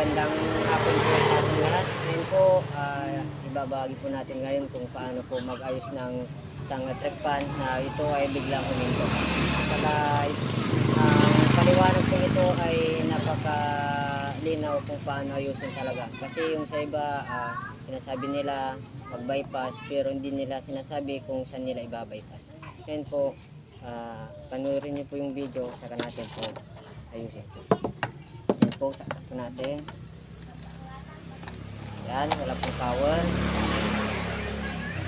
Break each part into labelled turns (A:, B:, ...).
A: magandang hapon po sa ating lahat. Ngayon po, ibabahagi po natin ngayon kung paano po mag-ayos ng isang electric fan na ito ay biglang huminto. Saka ang paliwanag po ito ay napakalinaw kung paano ayusin talaga. Kasi yung sa iba, sinasabi nila mag-bypass pero hindi nila sinasabi kung saan nila i-bypass. Ngayon po, panoorin niyo po yung video, saka natin po ayusin. Yan po, saksak po natin. Yan, wala pong power.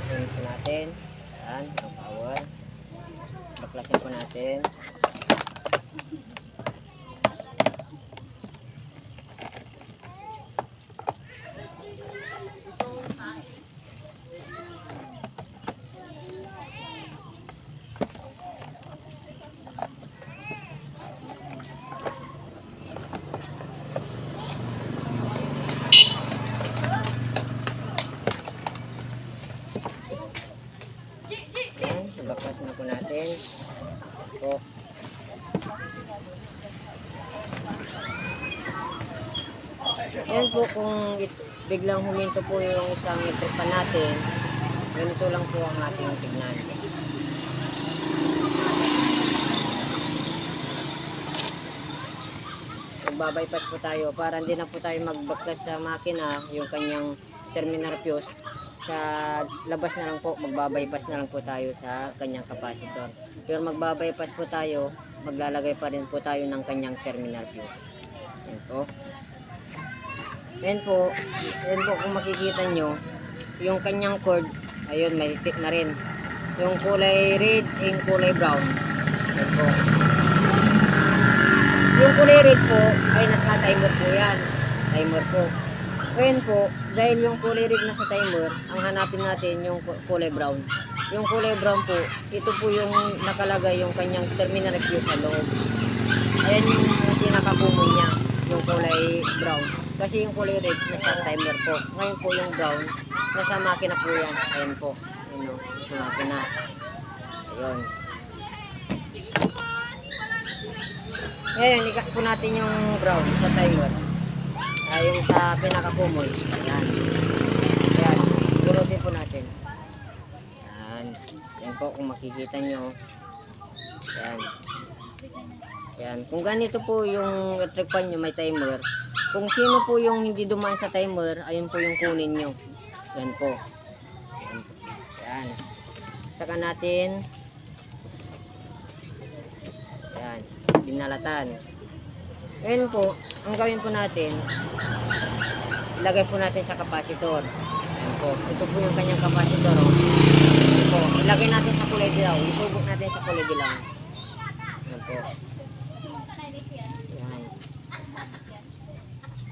A: Tunin po natin. Yan, walang power. Baklasin po natin. Baklas na po natin. Po. Yan po, kung biglang huminto po yung isang electric fan natin, ganito lang po ang ating tignan. Magbabypass po tayo para hindi na po tayo magbaklas sa makina yung kanyang terminal fuse. Sa labas na lang po, magbabypass na lang po tayo sa kanyang capacitor. Pero magbabypass po tayo, maglalagay pa rin po tayo ng kanyang terminal fuse. Yan po. Yan po, kung makikita nyo, yung kanyang cord, ayun, may tip na rin. Yung kulay red, yung kulay brown. Yan po. Yung kulay red po, ay nasa timer po yan. Timer po. Ngayon po, dahil yung kulay red na sa timer, ang hanapin natin yung kulay brown. Yung kulay brown po, ito po yung nakalagay yung kanyang terminal fuse sa loob. Ayan yung pinaka-common niya, yung kulay brown. Kasi yung kulay red nasa timer po. Ngayon po yung brown, nasa makina po yan. Ayan po, yun o, sa makina. Ayun. Ngayon, ikas po natin yung brown sa timer. Yung sa pinaka-common. Yan. Yan. Punutin po natin. Yan. Yan po kung makikita nyo. Yan. Yan. Kung ganito po yung electric fan nyo, may timer. Kung sino po yung hindi dumaan sa timer, ayun po yung kunin nyo. Yan po. Yan. Yan. Saka natin. Yan. Binalatan. Ngayon po, ang gawin po natin, ilagay po natin sa capacitor. Ayan po. Ito po yung kanyang capacitor. Oh. Ayan po. Ilagay natin sa kulay dilaw. Isubok natin sa kulay dilaw. Ayan po. Ayan.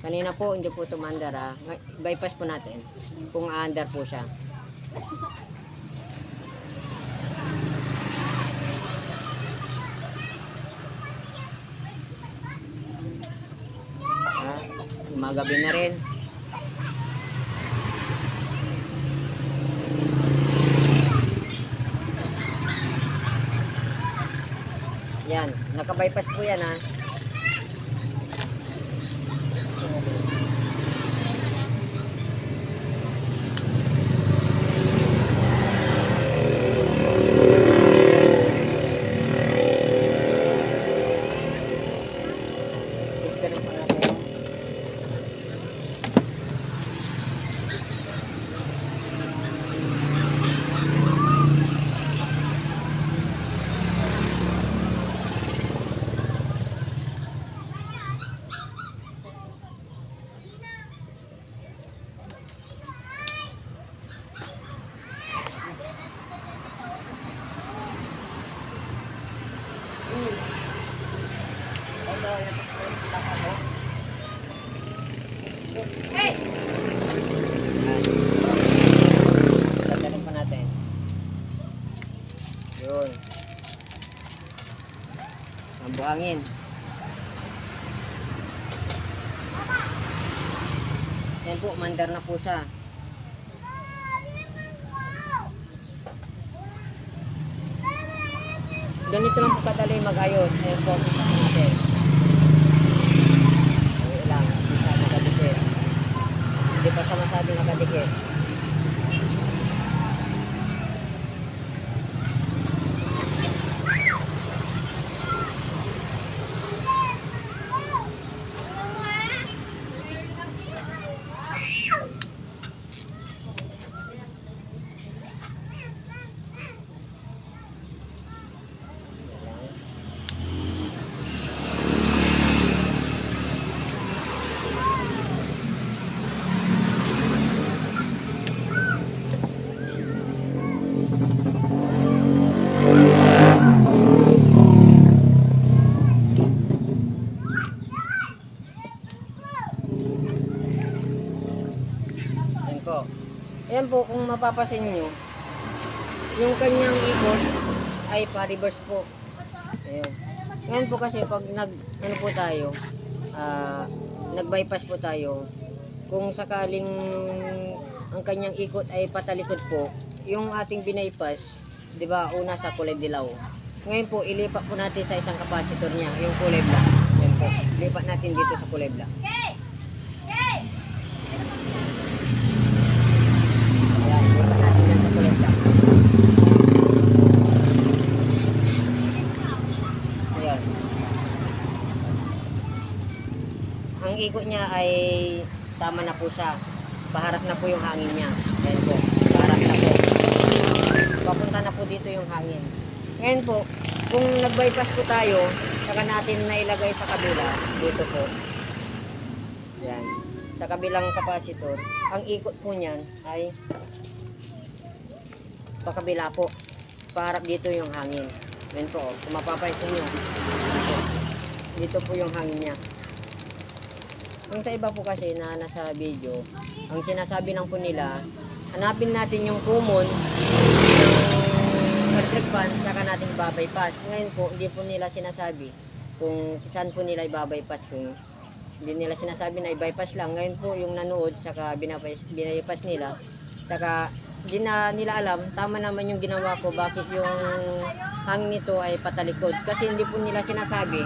A: Kanina po, hindi po tumandar. Bypass po natin kung aandar po siya. Magabi na rin. Yan, naka-bypass po yan ha. Tester po natin. Hey! Dadalhin pa natin. Yun. Ang buhangin. Yan po, mandar na po siya. Ganito lang po kadali mag-ayos. Ayan po, kita natin. Ayun lang, hindi siya nakadito masyado nakadikit. Yan po. Ayan po, kung mapapasin nyo, yung kanyang ikot ay pa-reverse po. Ayun. Ngayon po kasi pag ano po tayo, nag-bypass po tayo, kung sakaling ang kanyang ikot ay patalikod po, yung ating binaypass, di ba, una sa kulay dilaw. Ngayon po, ilipat po natin sa isang capacitor niya, yung kulay black. Yan po. Lipat natin dito sa kulay black. Ayan, lipat natin dyan sa kulay black. Ayan. Ang ikot niya ay tama na po siya. Paharap na po yung hangin niya. Ayan po. Paharap na po. Papunta na po dito yung hangin. Ngayon po, kung nag-bypass po tayo, saka natin nailagay sa kabila, dito po. Ayan. Sa kabilang capacitor, ang ikot po niyan ay pakabila po. Paharap dito yung hangin. Ayan po. Kung mapapansin nyo, dito po yung hangin niya. Kung sa iba po kasi na nasa video, ang sinasabi lang po nila, hanapin natin yung common ng electric fan, saka natin ibabypass. Ngayon po, hindi po nila sinasabi kung saan po nila ibabypass. Kung hindi nila sinasabi na i-bypass lang. Ngayon po, yung nanood, saka binabypass nila, saka hindi na nila alam, tama naman yung ginawa ko, bakit yung hangin nito ay patalikod. Kasi hindi po nila sinasabi